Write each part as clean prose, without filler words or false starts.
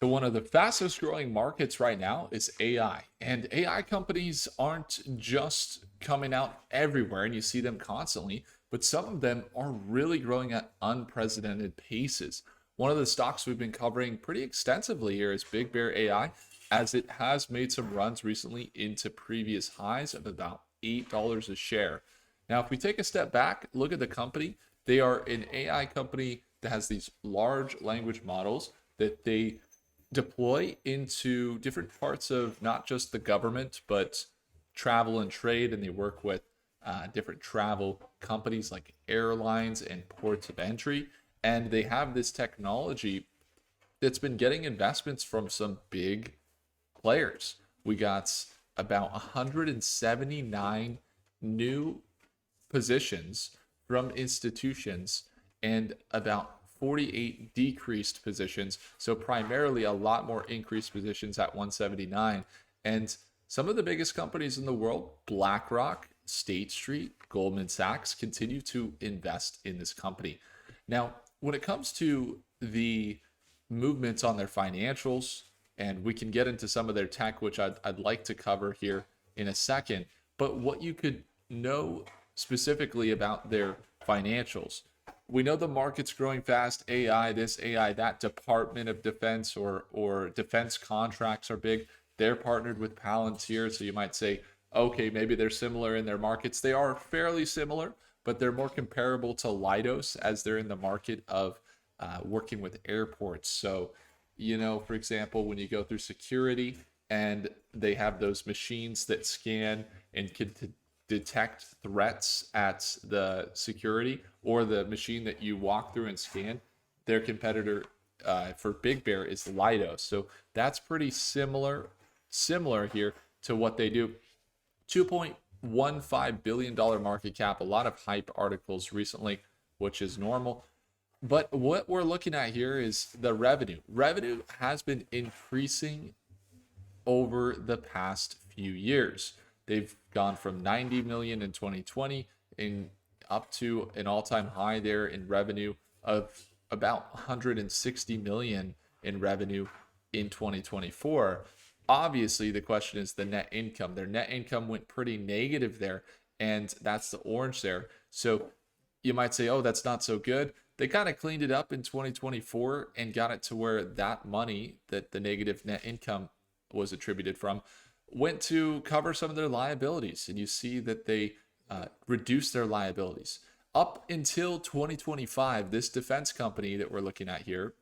So one of the fastest growing markets right now is AI. And AI companies aren't just coming out everywhere and you see them constantly, but some of them are really growing at unprecedented paces. One of the stocks we've been covering pretty extensively here is BigBear.AI, as it has made some runs recently into previous highs of about $8 a share. Now, if we take a step back, look at the company, they are an AI company that has these large language models that they deploy into different parts of not just the government, but travel and trade. And they work with different travel companies like airlines and ports of entry. And they have this technology that's been getting investments from some big players. We got about 179 new positions from institutions and about 48 decreased positions. So primarily a lot more increased positions at 179. And some of the biggest companies in the world, BlackRock, State Street, Goldman Sachs, continue to invest in this company. Now, when it comes to the movements on their financials, and we can get into some of their tech, which I'd like to cover here in a second, but what you could know specifically about their financials. We know the market's growing fast, AI, this, AI, that, Department of Defense or defense contracts are big. They're partnered with Palantir, so you might say, okay, maybe they're similar in their markets. They are fairly similar, but they're more comparable to Leidos as they're in the market of working with airports. So, for example, when you go through security and they have those machines that scan and can detect threats at the security or the machine that you walk through and scan, their competitor for Big Bear is Leidos. So that's pretty similar here to what they do. $2.15 billion market cap, a lot of hype articles recently, which is normal. But what we're looking at here is the revenue. Revenue has been increasing over the past few years. They've gone from 90 million in 2020 and up to an all-time high there in revenue of about 160 million in revenue in 2024. Obviously, the question is the net income. Their net income went pretty negative there, and that's the orange there. So you might say, oh, that's not so good. They kind of cleaned it up in 2024 and got it to where that money that the negative net income was attributed from went to cover some of their liabilities. And you see that they reduced their liabilities. Up until 2025, this defense company that we're looking at here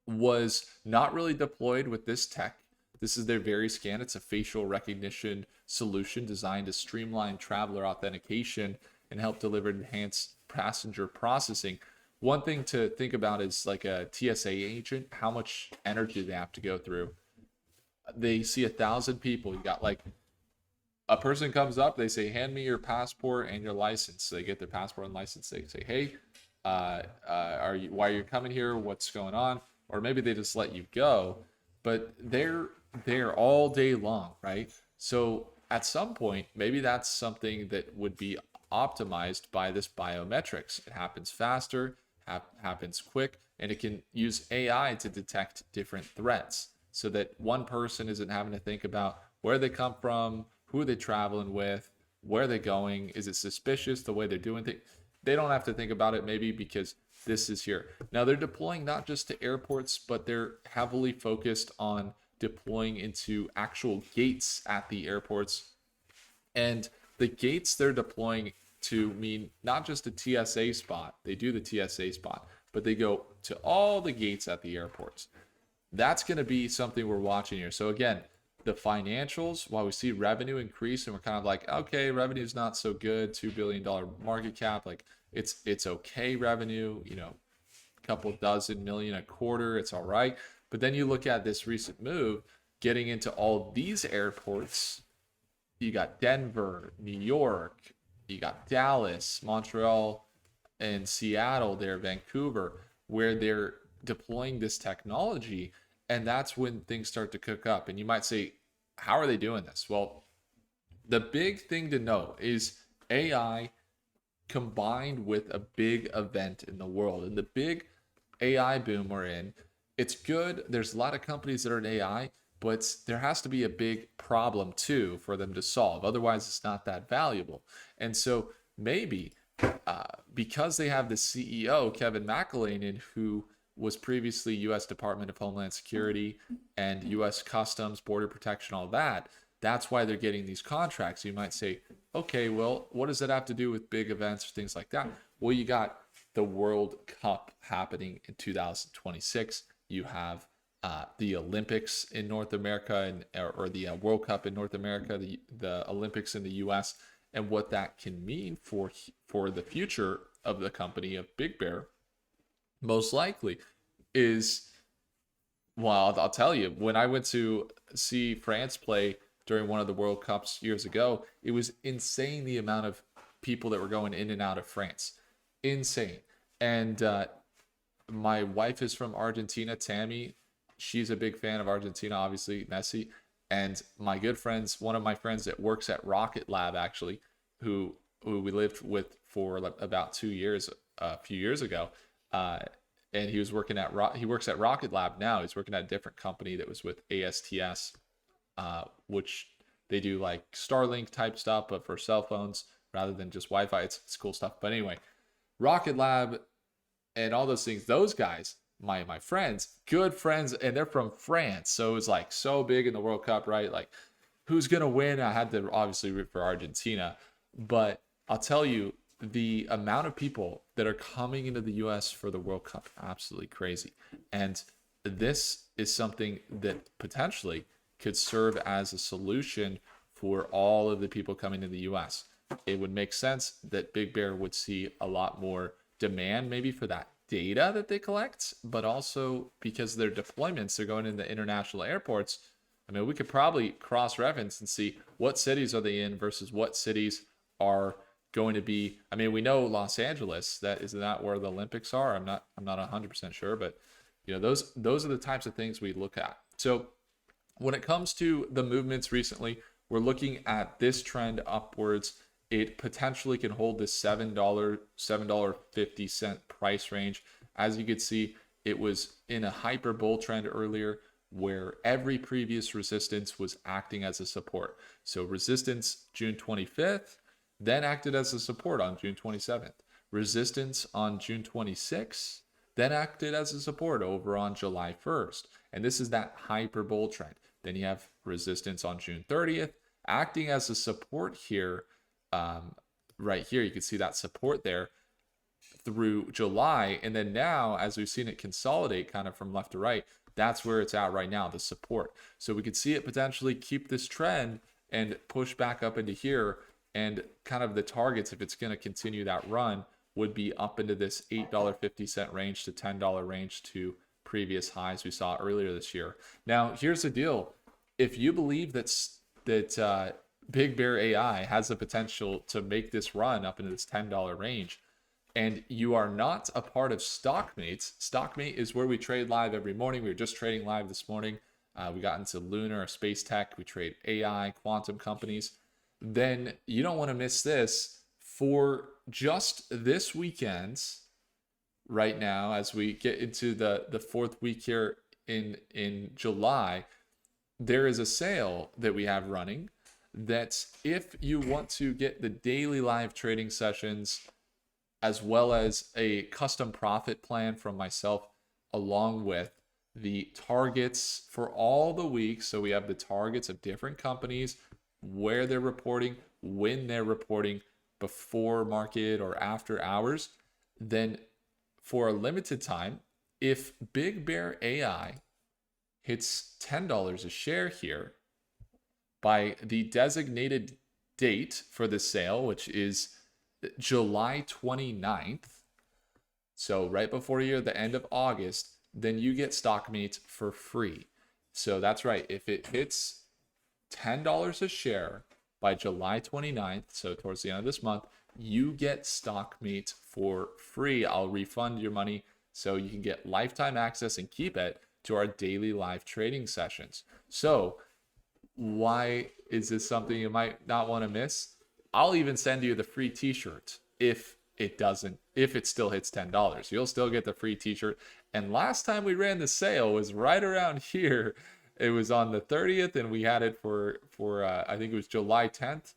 was not really deployed with this tech. This is their VeriScan. It's a facial recognition solution designed to streamline traveler authentication and help deliver enhanced passenger processing. One thing to think about is like a TSA agent, how much energy they have to go through. They see 1,000 people. You got like a person comes up, they say, hand me your passport and your license. So they get their passport and license. They say, hey, why are you coming here? What's going on? Or maybe they just let you go, but they're there all day long, right? So at some point, maybe that's something that would be optimized by this biometrics. It happens faster, happens quick, and it can use AI to detect different threats so that one person isn't having to think about where they come from, who they're traveling with, where they're going. Is it suspicious the way they're doing things? They don't have to think about it maybe because this is here. Now they're deploying not just to airports, but they're heavily focused on deploying into actual gates at the airports. And the gates they're deploying to mean not just a TSA spot. They do the TSA spot, but they go to all the gates at the airports. That's going to be something we're watching here. So again, the financials, while we see revenue increase and we're kind of like, okay, revenue is not so good, $2 billion market cap, like it's okay revenue, a couple dozen million a quarter, it's all right. But then you look at this recent move, getting into all these airports. You got Denver, New York, you got Dallas, Montreal, and Seattle there, Vancouver, where they're deploying this technology. And that's when things start to cook up. And you might say, how are they doing this? Well, the big thing to know is AI combined with a big event in the world. And the big AI boom we're in it's good. There's a lot of companies that are in AI, but there has to be a big problem too for them to solve. Otherwise, it's not that valuable. And so maybe because they have the CEO, Kevin McAleenan, who was previously U.S. Department of Homeland Security and U.S. Customs, Border Protection, all that, that's why they're getting these contracts. You might say, okay, well, what does that have to do with big events or things like that? Well, you got the World Cup happening in 2026. You have the Olympics in North America, or the World Cup in North America, the Olympics in the U.S., and what that can mean for the future of the company of Big Bear, most likely, is, well, I'll tell you, when I went to see France play during one of the World Cups years ago, it was insane the amount of people that were going in and out of France. Insane. And my wife is from Argentina, Tammy. She's a big fan of Argentina, obviously, Messi. And my good friends, one of my friends that works at Rocket Lab, actually, who we lived with for about 2 years, a few years ago, and he works at Rocket Lab now. He's working at a different company that was with ASTS, which they do like Starlink type stuff, but for cell phones rather than just Wi-Fi. It's cool stuff. But anyway, Rocket Lab and all those things, those guys, my friends, good friends, and they're from France. So it was like so big in the World Cup, right? Like, who's gonna win? I had to obviously root for Argentina, but I'll tell you, the amount of people that are coming into the US for the World Cup, absolutely crazy. And this is something that potentially could serve as a solution for all of the people coming to the US. It would make sense that Big Bear would see a lot more demand maybe for that data that they collect, but also because their deployments are going into international airports. I mean, we could probably cross-reference and see what cities are they in versus what cities are going to be. I mean, we know Los Angeles, that is not where the Olympics are. I'm not 100% sure, but those are the types of things we look at. So when it comes to the movements recently, we're looking at this trend upwards. It potentially can hold this $7.50 price range. As you can see, it was in a hyper bull trend earlier where every previous resistance was acting as a support. So resistance June 25th, then acted as a support on June 27th. Resistance on June 26th, then acted as a support over on July 1st. And this is that hyper bull trend. Then you have resistance on June 30th, acting as a support here. Right here, you can see that support there through July. And then now, as we've seen it consolidate kind of from left to right, that's where it's at right now, the support. So we could see it potentially keep this trend and push back up into here. And kind of the targets, if it's going to continue that run, would be up into this $8.50 range to $10 range to previous highs we saw earlier this year. Now, here's the deal. If you believe that BigBear.AI has the potential to make this run up into this $10 range, and you are not a part of Stockmate is where we trade live every morning. We were just trading live this morning. We got into lunar, space tech. We trade AI, quantum companies. Then you don't want to miss this. For just this weekend, right now, as we get into the fourth week here in July, there is a sale that we have running that if you want to get the daily live trading sessions as well as a custom profit plan from myself, along with the targets for all the weeks. So we have the targets of different companies, where they're reporting, when they're reporting, before market or after hours. Then for a limited time, if BigBear.AI hits $10 a share here by the designated date for the sale, which is July 29th, so right before the end of August, then you get Stockmate for free. So that's right. If it hits $10 a share by July 29th, so towards the end of this month, you get Stockmate for free. I'll refund your money so you can get lifetime access and keep it to our daily live trading sessions. So why is this something you might not want to miss? I'll even send you the free t-shirt if it doesn't, if it still hits $10. You'll still get the free t-shirt. And last time we ran the sale was right around here. It was on the 30th, and we had it for I think it was July 10th.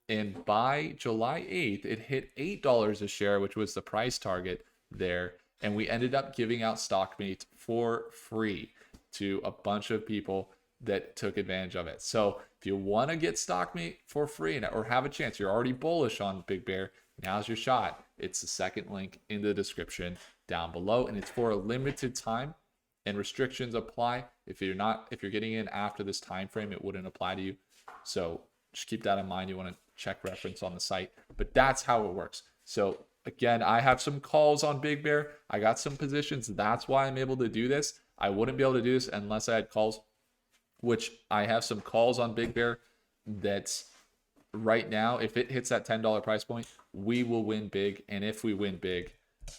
And by July 8th, it hit $8 a share, which was the price target there. And we ended up giving out stock meat for free to a bunch of people that took advantage of it. So if you want to get stock meat for free or have a chance, you're already bullish on Big Bear, now's your shot. It's the second link in the description down below, and it's for a limited time, and restrictions apply. If you're getting in after this time frame, it wouldn't apply to you. So just keep that in mind. You want to check reference on the site, but that's how it works. So again, I have some calls on Big Bear. I got some positions. That's why I'm able to do this. I wouldn't be able to do this unless I had calls, which I have some calls on Big Bear that's right now. If it hits that $10 price point, we will win big. And if we win big,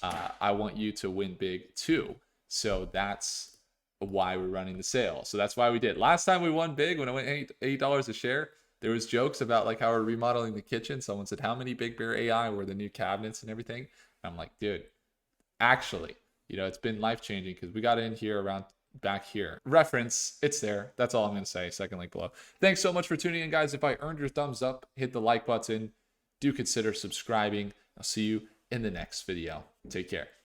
I want you to win big too. So that's why we're running the sale. So that's why we did. Last time we won big when it went $8 a share, there was jokes about like how we're remodeling the kitchen. Someone said, how many BigBear.AI were the new cabinets and everything? And I'm like, dude, actually, it's been life-changing because we got in here around back here. Reference, it's there. That's all I'm going to say. Second link below. Thanks so much for tuning in, guys. If I earned your thumbs up, hit the like button. Do consider subscribing. I'll see you in the next video. Take care.